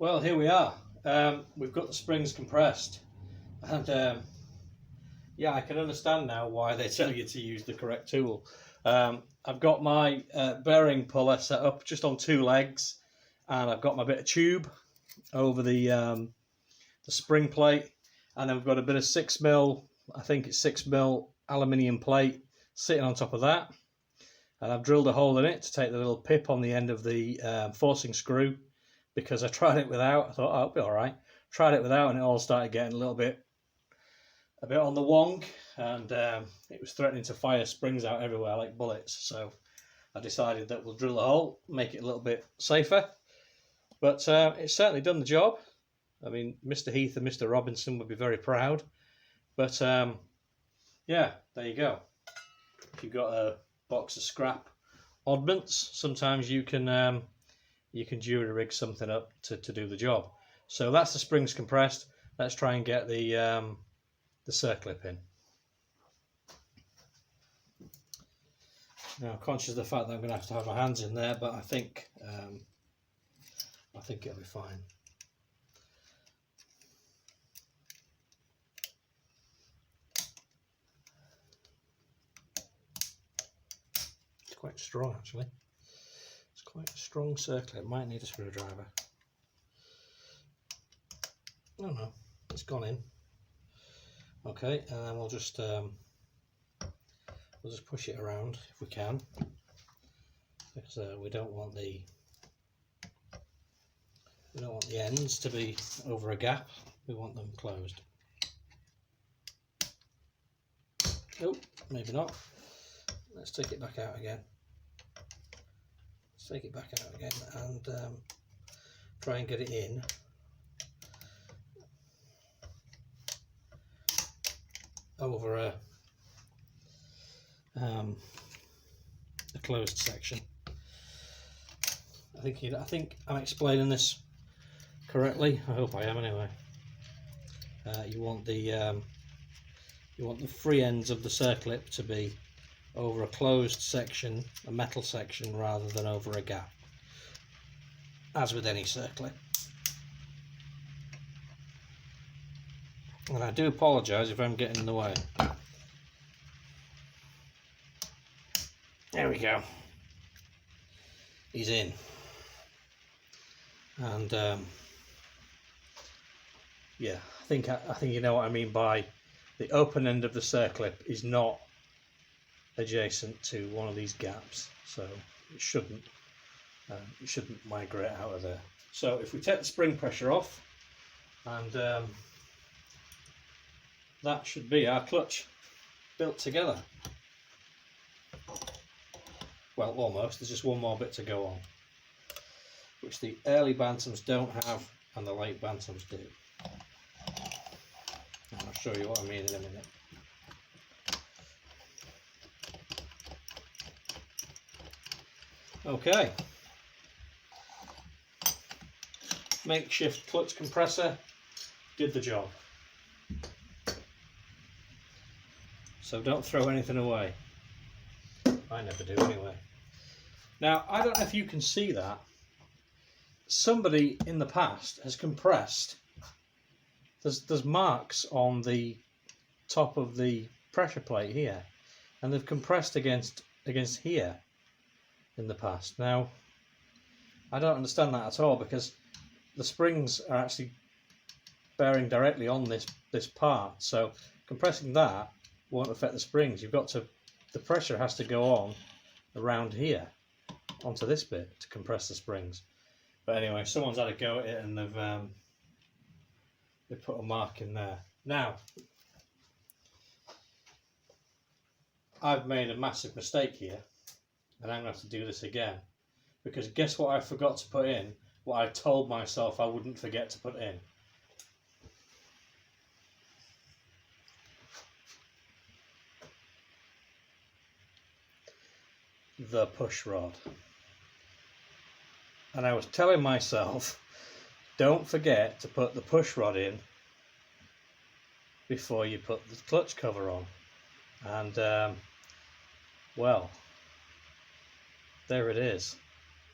Well, here we are. We've got the springs compressed, and yeah, I can understand now why they tell you to use the correct tool. I've got my bearing puller set up just on two legs, and I've got my bit of tube over the spring plate, and then we've got a bit of 6mm, I think it's 6mm aluminium plate sitting on top of that, and I've drilled a hole in it to take the little pip on the end of the forcing screw, because I tried it without. I thought, oh, it'll be all right. Tried it without, and it all started getting a bit on the wong, and it was threatening to fire springs out everywhere like bullets. So I decided that we'll drill a hole, make it a little bit safer. But it's certainly done the job. I mean, Mr. Heath and Mr. Robinson would be very proud. But yeah, there you go. If you've got a box of scrap oddments, sometimes you can jury rig something up to do the job. So that's the springs compressed. Let's try and get the circlip in. Now, conscious of the fact that I'm going to have my hands in there, but I think it'll be fine. It's quite strong, actually. It's quite a strong circlip. Might need a screwdriver. No, it's gone in. Okay, and then we'll just push it around if we can, because we don't want the ends to be over a gap. We want them closed. Oh, maybe not. Let's take it back out again. Let's take it back out again and try and get it in. Over a closed section. I think I'm explaining this correctly. I hope I am anyway. You want the free ends of the circlip to be over a closed section, a metal section, rather than over a gap, as with any circlip. And I do apologise if I'm getting in the way. There we go. He's in. And yeah, I think you know what I mean by the open end of the circlip is not adjacent to one of these gaps, so it shouldn't migrate out of there. So if we take the spring pressure off, and that should be our clutch built together. Well, almost. There's just one more bit to go on, which the early Bantams don't have and the late Bantams do. And I'll show you what I mean in a minute. Okay. Makeshift clutch compressor did the job. So don't throw anything away. I never do anyway. Now, I don't know if you can see that. Somebody in the past has compressed. There's marks on the top of the pressure plate here, and they've compressed against here in the past. Now, I don't understand that at all, because the springs are actually bearing directly on this part, so compressing that won't affect the springs. The pressure has to go on around here onto this bit to compress the springs. But anyway, someone's had a go at it, and they've put a mark in there. Now, I've made a massive mistake here, and I'm going to have to do this again, because guess what I forgot to put in, what I told myself I wouldn't forget to put in. The push rod. And I was telling myself, don't forget to put the push rod in before you put the clutch cover on. And well, there it is.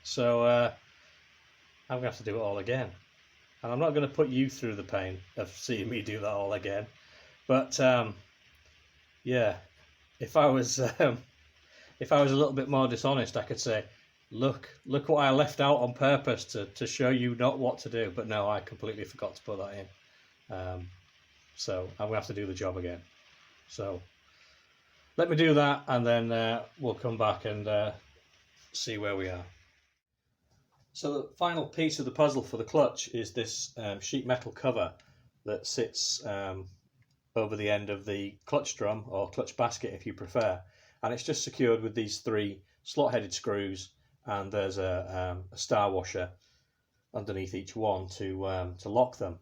So I'm going to have to do it all again. And I'm not going to put you through the pain of seeing me do that all again. But yeah, if I was a little bit more dishonest, I could say, look what I left out on purpose to show you not what to do. But no, I completely forgot to put that in. So I'm going to have to do the job again. So let me do that, and then we'll come back and see where we are. So the final piece of the puzzle for the clutch is this sheet metal cover that sits over the end of the clutch drum, or clutch basket if you prefer, and it's just secured with these 3 slot-headed screws, and there's a star washer underneath each one to lock them.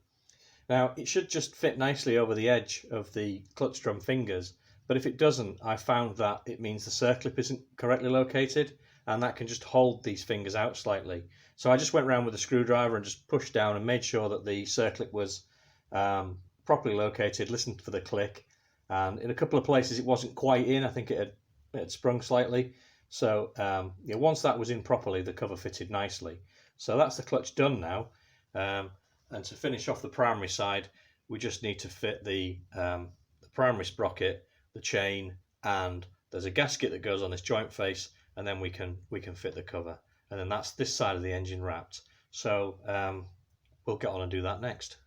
Now it should just fit nicely over the edge of the clutch drum fingers, but if it doesn't, I found that it means the circlip isn't correctly located, and that can just hold these fingers out slightly. So I just went around with a screwdriver and just pushed down and made sure that the circlip was properly located, listened for the click, and in a couple of places it wasn't quite in. I think it had sprung slightly. So yeah, once that was in properly, the cover fitted nicely. So that's the clutch done now. And to finish off the primary side, we just need to fit the primary sprocket, the chain, and there's a gasket that goes on this joint face, and then we can fit the cover, and then that's this side of the engine wrapped. So we'll get on and do that next.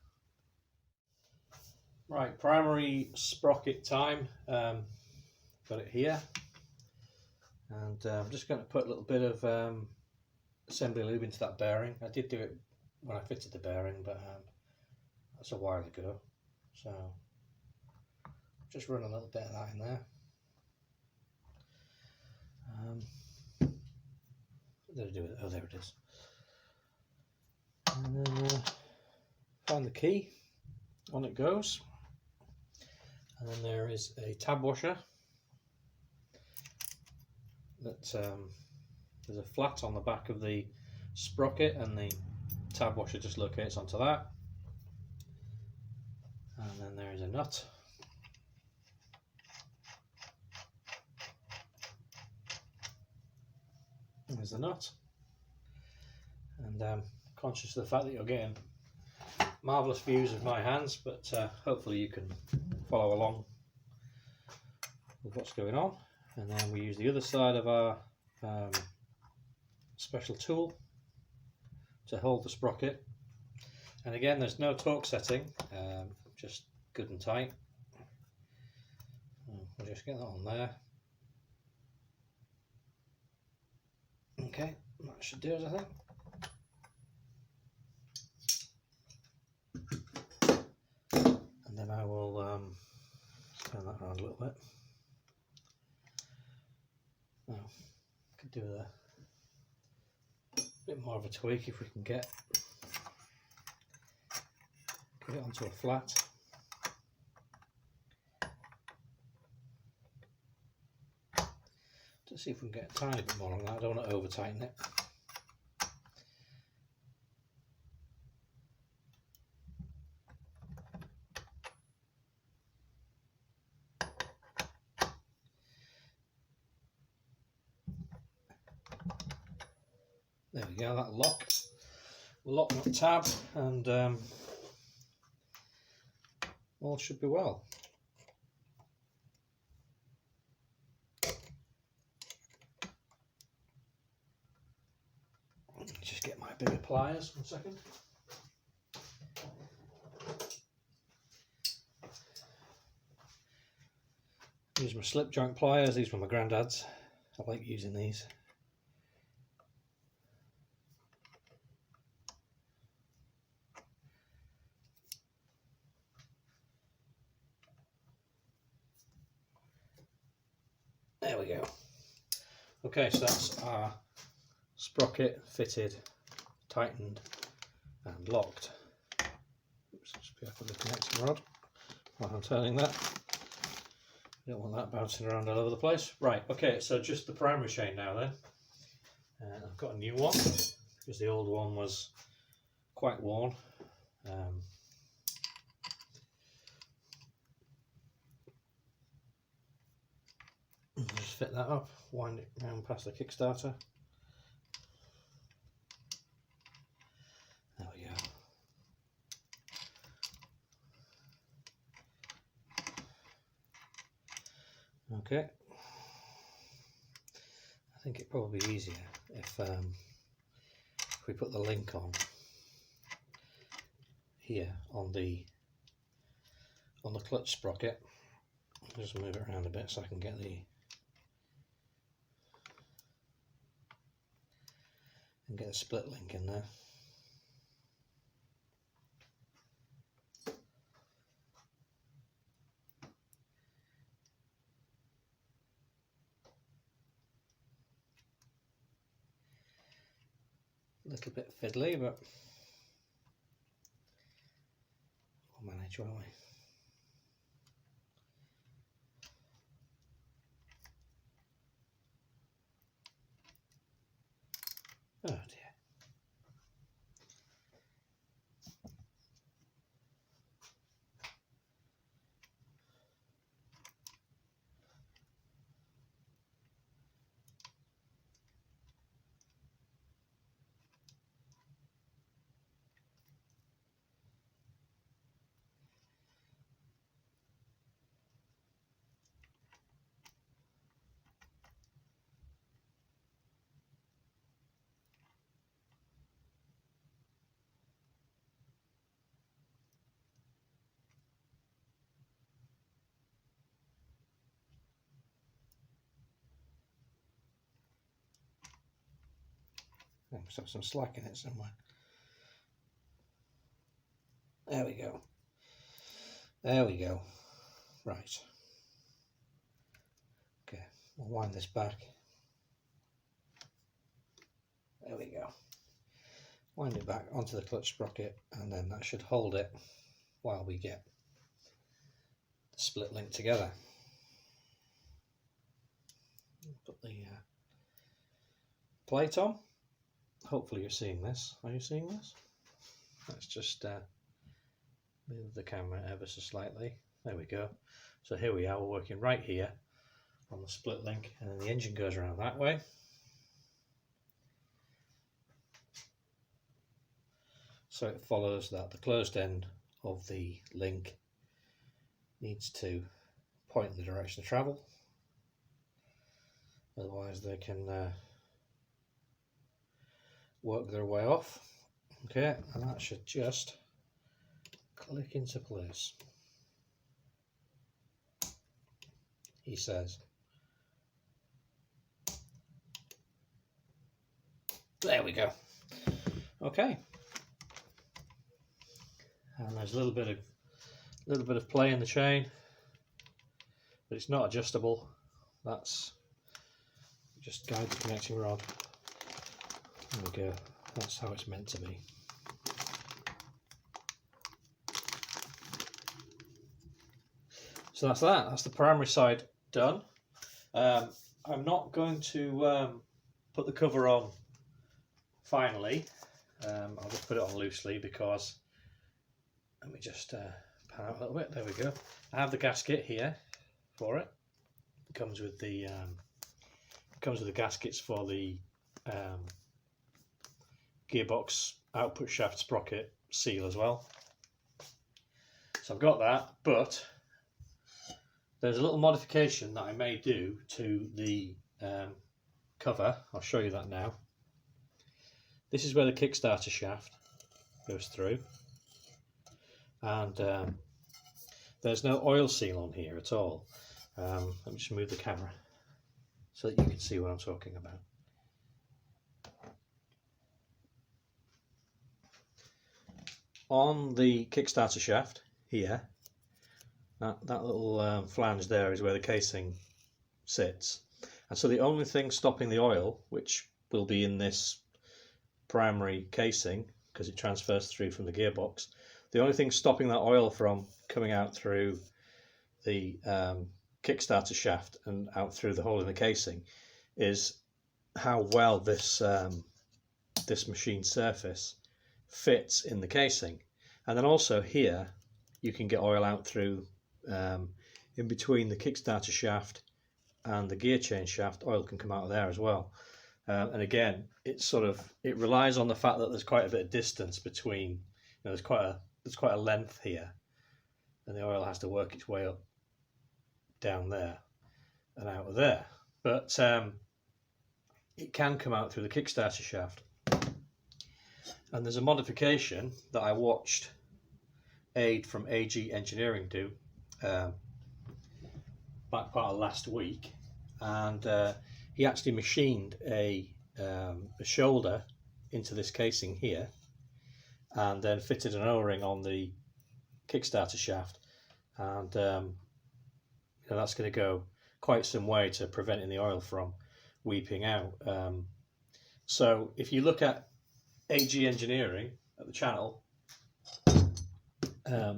Right, primary sprocket time. Got it here, and I'm just going to put a little bit of assembly lube into that bearing. I did do it when I fitted the bearing, but that's a while ago, so just run a little bit of that in there. What did I do with it? Oh, there it is. And then find the key, on it goes, and then there is a tab washer that there's a flat on the back of the sprocket, and the tab washer just locates onto that, and then there is a nut. There's the nut, and conscious of the fact that you're getting marvellous views of my hands, but hopefully you can follow along with what's going on. And then we use the other side of our special tool to hold the sprocket, and again there's no torque setting, just good and tight. We'll just get that on there. Okay, that should do it, I think. And then I will turn that around a little bit. Now, could do a bit more of a tweak if we can get it onto a flat. To see if we can get a tiny bit more on that. I don't want to over tighten it. There we go, that'll lock that tab, and all should be well. Just get my bigger pliers, 1 second. Use my slip joint pliers, these were my granddad's. I like using these. There we go. Okay, so that's our sprocket fitted, tightened and locked. Oops, just be careful with the connecting rod while I'm turning that. You don't want that bouncing around all over the place. Right, okay, so just the primary chain now then. And I've got a new one because the old one was quite worn. Just fit that up, wind it round past the kickstarter. There we go. Okay, I think it'd probably be easier if we put the link on here on the clutch sprocket. Just move it around a bit so I can get the split link in there. A little bit fiddly, but we'll manage, won't we? Oh dear. I must have some slack in it somewhere. There we go. There we go. Right. Okay, we'll wind this back. There we go. Wind it back onto the clutch sprocket, and then that should hold it while we get the split link together. Put the plate on. Hopefully you're seeing this. Are you seeing this? Let's just move the camera ever so slightly. There we go. So here we are, we're working right here on the split link, and then the engine goes around that way. So it follows that the closed end of the link needs to point in the direction of travel. Otherwise they can work their way off. Okay, and that should just click into place, he says. There we go. Okay, and there's a little bit of play in the chain, but it's not adjustable. That's just guide the connecting rod. There we go. That's how it's meant to be. So that's that. That's the primary side done. I'm not going to put the cover on finally. I'll just put it on loosely because, let me just pan out a little bit. There we go. I have the gasket here for it. It comes with the gaskets for the gearbox output shaft sprocket seal as well. So I've got that, but there's a little modification that I may do to the cover. I'll show you that now. This is where the Kickstarter shaft goes through, and there's no oil seal on here at all. Let me just move the camera so that you can see what I'm talking about. On the Kickstarter shaft here, that little flange there is where the casing sits, and so the only thing stopping the oil, which will be in this primary casing because it transfers through from the gearbox, the only thing stopping that oil from coming out through the Kickstarter shaft and out through the hole in the casing is how well this this machine surface fits in the casing. And then also here you can get oil out through in between the Kickstarter shaft and the gear change shaft. Oil can come out of there as well. And again, it relies on the fact that there's quite a bit of distance between, there's quite a length here, and the oil has to work its way up down there. and out of there, but it can come out through the Kickstarter shaft. And there's a modification that I watched Aid from AG Engineering do back part of last week, and he actually machined a shoulder into this casing here, and then fitted an O-ring on the Kickstarter shaft, and that's going to go quite some way to preventing the oil from weeping out. So if you look at AG Engineering at the channel,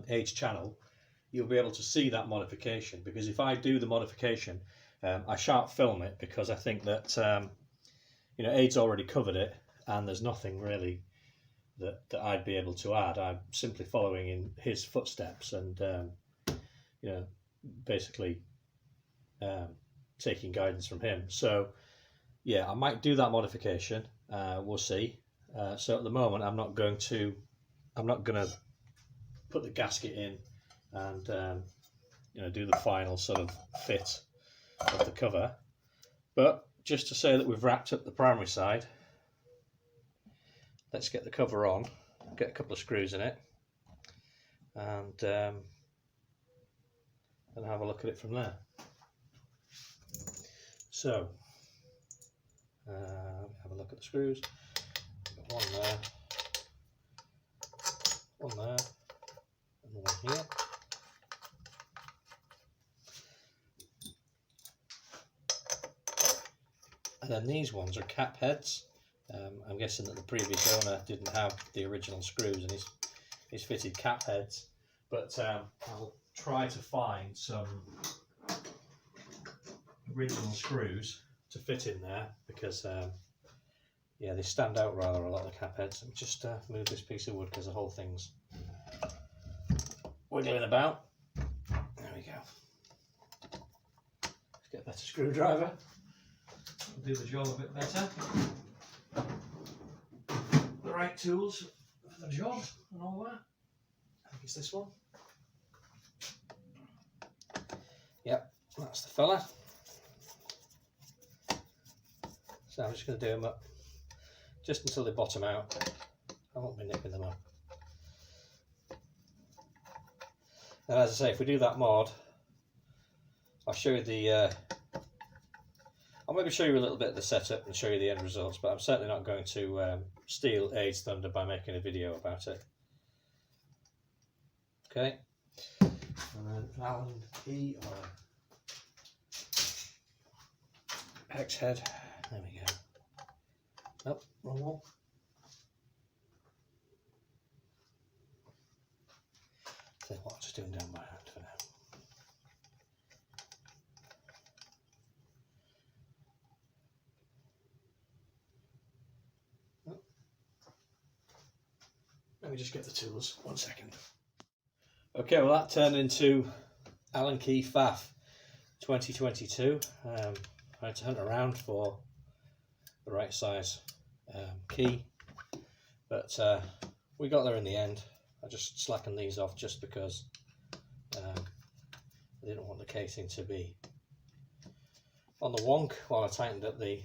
Age channel, you'll be able to see that modification, because if I do the modification, I shan't film it, because I think that Aid's already covered it and there's nothing really that I'd be able to add. I'm simply following in his footsteps and basically taking guidance from him. So yeah, I might do that modification. We'll see. So at the moment, I'm not going to put the gasket in and do the final sort of fit of the cover. But just to say that we've wrapped up the primary side, let's get the cover on, get a couple of screws in it, and have a look at it from there. So have a look at the screws. Got one there, and one here. And then these ones are cap heads. I'm guessing that the previous owner didn't have the original screws, and he's fitted cap heads. But I'll try to find some original screws to fit in there, because yeah, they stand out rather a lot, the cap heads. Let me just move this piece of wood, because the whole thing's wiggling about. There we go. Let's get a better screwdriver. Do the job a bit better. The right tools for the job and all that. I think it's this one. Yep, that's the fella. So I'm just going to do them up just until they bottom out. I won't be nipping them up. And as I say, if we do that mod, I'll show you the I'll maybe show you a little bit of the setup and show you the end results, but I'm certainly not going to steal Aid's thunder by making a video about it. Okay, and then Allen E or hex head. There we go. Nope, wrong one. So what I'm just doing down by hand for now. Let me just get the tools, 1 second. Okay, well that turned into Allen key FAF 2022. I had to hunt around for the right size key, but we got there in the end. I just slackened these off just because I didn't want the casing to be on the wonk while I tightened up the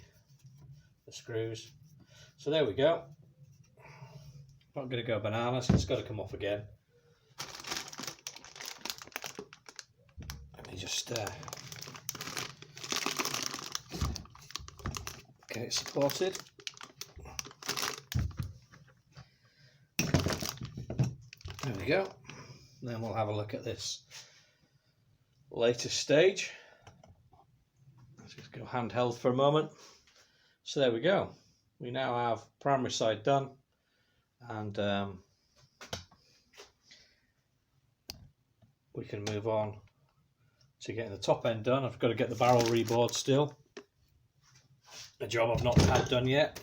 screws. So there we go. Not going to go bananas, it's got to come off again. Let me just get it supported. There we go. Then we'll have a look at this latest stage. Let's just go handheld for a moment. So there we go. We now have primary side done. And we can move on to getting the top end done. I've got to get the barrel reboard still, a job I've not had done yet.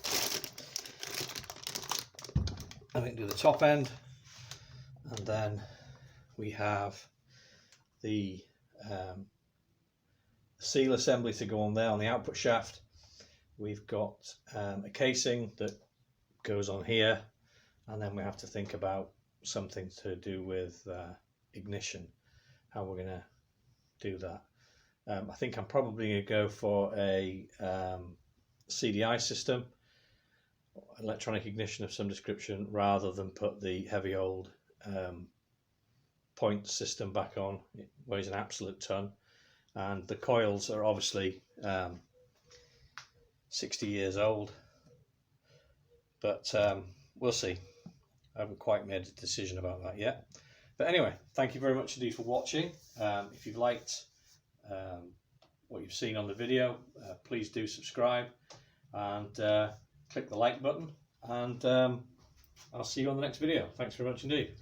I think do the top end, and then we have the seal assembly to go on there on the output shaft. We've got a casing that goes on here. And then we have to think about something to do with ignition, how we're going to do that. I think I'm probably going to go for a CDI system, electronic ignition of some description, rather than put the heavy old point system back on. It weighs an absolute ton, and the coils are obviously 60 years old, but we'll see. I haven't quite made a decision about that yet. But anyway, thank you very much indeed for watching. If you've liked what you've seen on the video, please do subscribe and click the like button, and I'll see you on the next video. Thanks very much indeed.